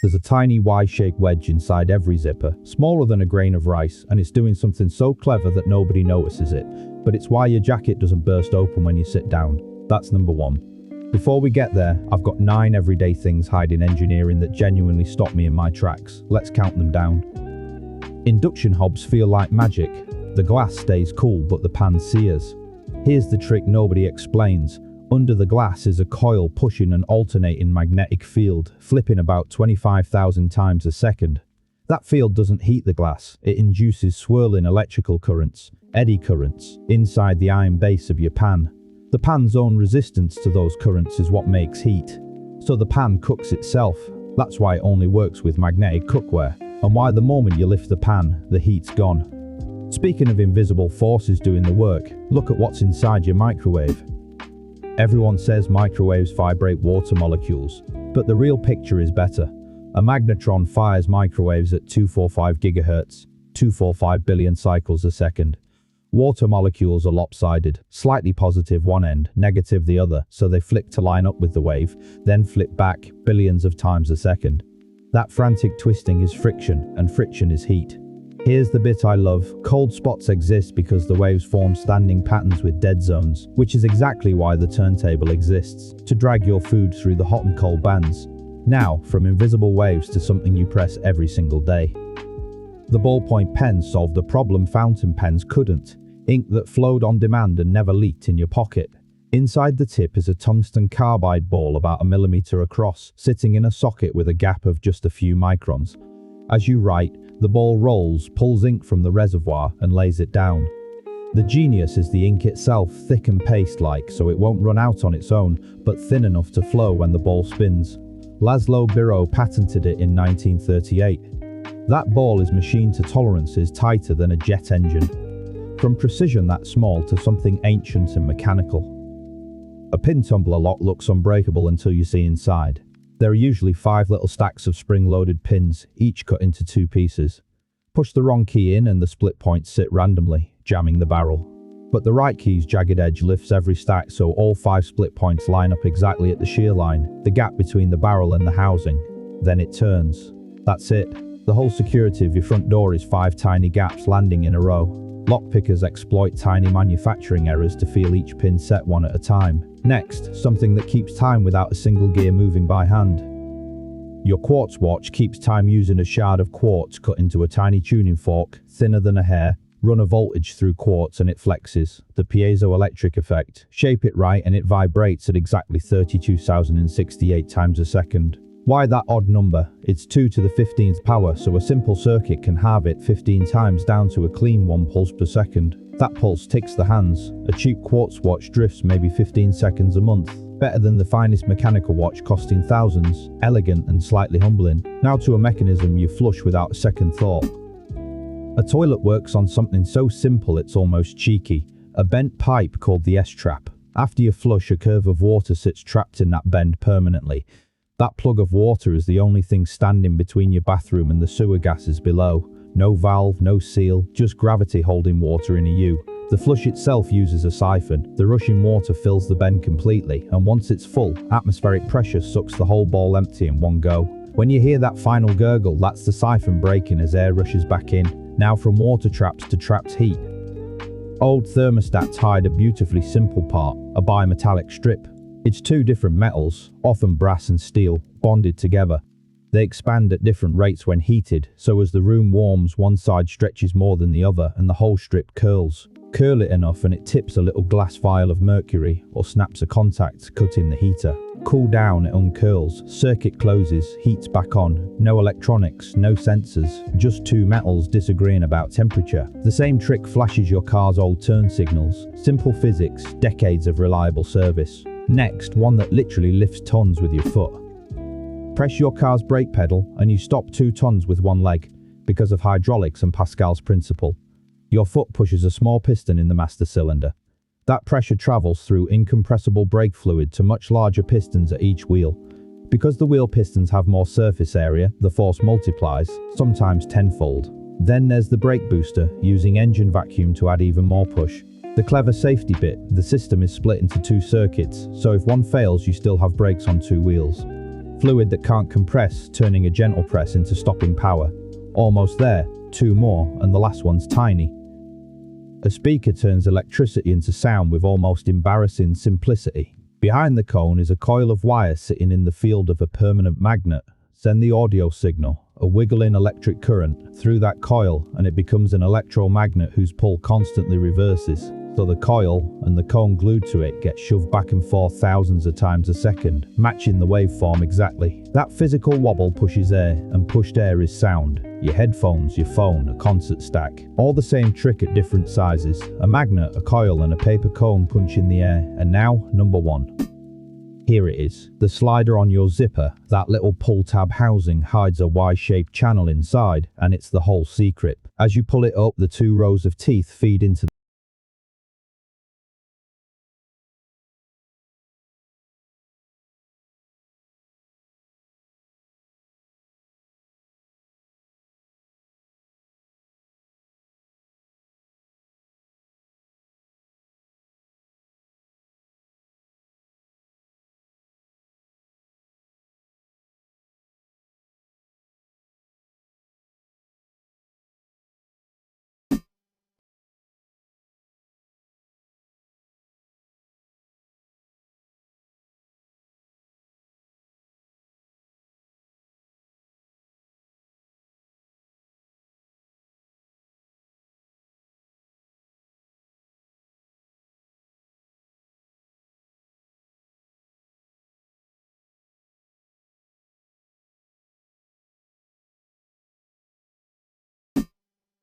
There's a tiny Y-shaped wedge inside every zipper, smaller than a grain of rice, and it's doing something so clever that nobody notices it. But it's why your jacket doesn't burst open when you sit down. That's number 1. Before we get there, I've got 9 everyday things hiding engineering that genuinely stop me in my tracks. Let's count them down. Induction hobs feel like magic. The glass stays cool, but the pan sears. Here's the trick nobody explains. Under the glass is a coil pushing an alternating magnetic field, flipping about 25,000 times a second. That field doesn't heat the glass, it induces swirling electrical currents, eddy currents, inside the iron base of your pan. The pan's own resistance to those currents is what makes heat. So the pan cooks itself. That's why it only works with magnetic cookware, and why the moment you lift the pan, the heat's gone. Speaking of invisible forces doing the work, look at what's inside your microwave. Everyone says microwaves vibrate water molecules, but the real picture is better. A magnetron fires microwaves at 245 GHz, 245 billion cycles a second. Water molecules are lopsided, slightly positive one end, negative the other, so they flick to line up with the wave, then flip back billions of times a second. That frantic twisting is friction, and friction is heat. Here's the bit I love. Cold spots exist because the waves form standing patterns with dead zones, which is exactly why the turntable exists, to drag your food through the hot and cold bands. Now, from invisible waves to something you press every single day. The ballpoint pen solved a problem fountain pens couldn't. Ink that flowed on demand and never leaked in your pocket. Inside the tip is a tungsten carbide ball about 1 millimeter across, sitting in a socket with a gap of just a few microns. As you write, the ball rolls, pulls ink from the reservoir, and lays it down. The genius is the ink itself, thick and paste-like, so it won't run out on its own, but thin enough to flow when the ball spins. Laszlo Biro patented it in 1938. That ball is machined to tolerances tighter than a jet engine. From precision that small to something ancient and mechanical. A pin tumbler lock looks unbreakable until you see inside. There are usually 5 little stacks of spring-loaded pins, each cut into 2 pieces. Push the wrong key in and the split points sit randomly, jamming the barrel. But the right key's jagged edge lifts every stack so all 5 split points line up exactly at the shear line, the gap between the barrel and the housing. Then it turns. That's it. The whole security of your front door is 5 tiny gaps landing in a row. Lockpickers exploit tiny manufacturing errors to feel each pin set one at a time. Next, something that keeps time without a single gear moving by hand. Your quartz watch keeps time using a shard of quartz cut into a tiny tuning fork, thinner than a hair. Run a voltage through quartz and it flexes, the piezoelectric effect. Shape it right and it vibrates at exactly 32,068 times a second. Why that odd number? It's 2 to the 15th power, so a simple circuit can halve it 15 times down to a clean 1 pulse per second. That pulse ticks the hands. A cheap quartz watch drifts maybe 15 seconds a month. Better than the finest mechanical watch costing thousands. Elegant and slightly humbling. Now to a mechanism you flush without a second thought. A toilet works on something so simple it's almost cheeky. A bent pipe called the S-trap. After you flush, a curve of water sits trapped in that bend permanently. That plug of water is the only thing standing between your bathroom and the sewer gases below. No valve, no seal, just gravity holding water in a U. The flush itself uses a siphon. The rushing water fills the bend completely, and once it's full, atmospheric pressure sucks the whole bowl empty in one go. When you hear that final gurgle, that's the siphon breaking as air rushes back in. Now from water traps to trapped heat. Old thermostats hide a beautifully simple part, a bimetallic strip. It's 2 different metals, often brass and steel, bonded together. They expand at different rates when heated, so as the room warms, one side stretches more than the other and the whole strip curls. Curl it enough and it tips a little glass vial of mercury, or snaps a contact, cutting the heater. Cool down, it uncurls, circuit closes, heats back on. No electronics, no sensors, just 2 metals disagreeing about temperature. The same trick flashes your car's old turn signals. Simple physics, decades of reliable service. Next, one that literally lifts tons with your foot. Press your car's brake pedal and you stop 2 tons with 1 leg, because of hydraulics and Pascal's principle. Your foot pushes a small piston in the master cylinder. That pressure travels through incompressible brake fluid to much larger pistons at each wheel. Because the wheel pistons have more surface area, the force multiplies, sometimes tenfold. Then there's the brake booster, using engine vacuum to add even more push. The clever safety bit, the system is split into 2 circuits, so if one fails you still have brakes on 2 wheels. Fluid that can't compress, turning a gentle press into stopping power. Almost there, 2 more, and the last one's tiny. A speaker turns electricity into sound with almost embarrassing simplicity. Behind the cone is a coil of wire sitting in the field of a permanent magnet. Send the audio signal, a wiggling electric current, through that coil, and it becomes an electromagnet whose pull constantly reverses. So the coil and the cone glued to it get shoved back and forth thousands of times a second, matching the waveform exactly. That physical wobble pushes air, and pushed air is sound. Your headphones, your phone, a concert stack. All the same trick at different sizes. A magnet, a coil, and a paper cone punch in the air. And now, number 1. Here it is. The slider on your zipper. That little pull tab housing hides a Y-shaped channel inside, and it's the whole secret. As you pull it up, the 2 rows of teeth feed into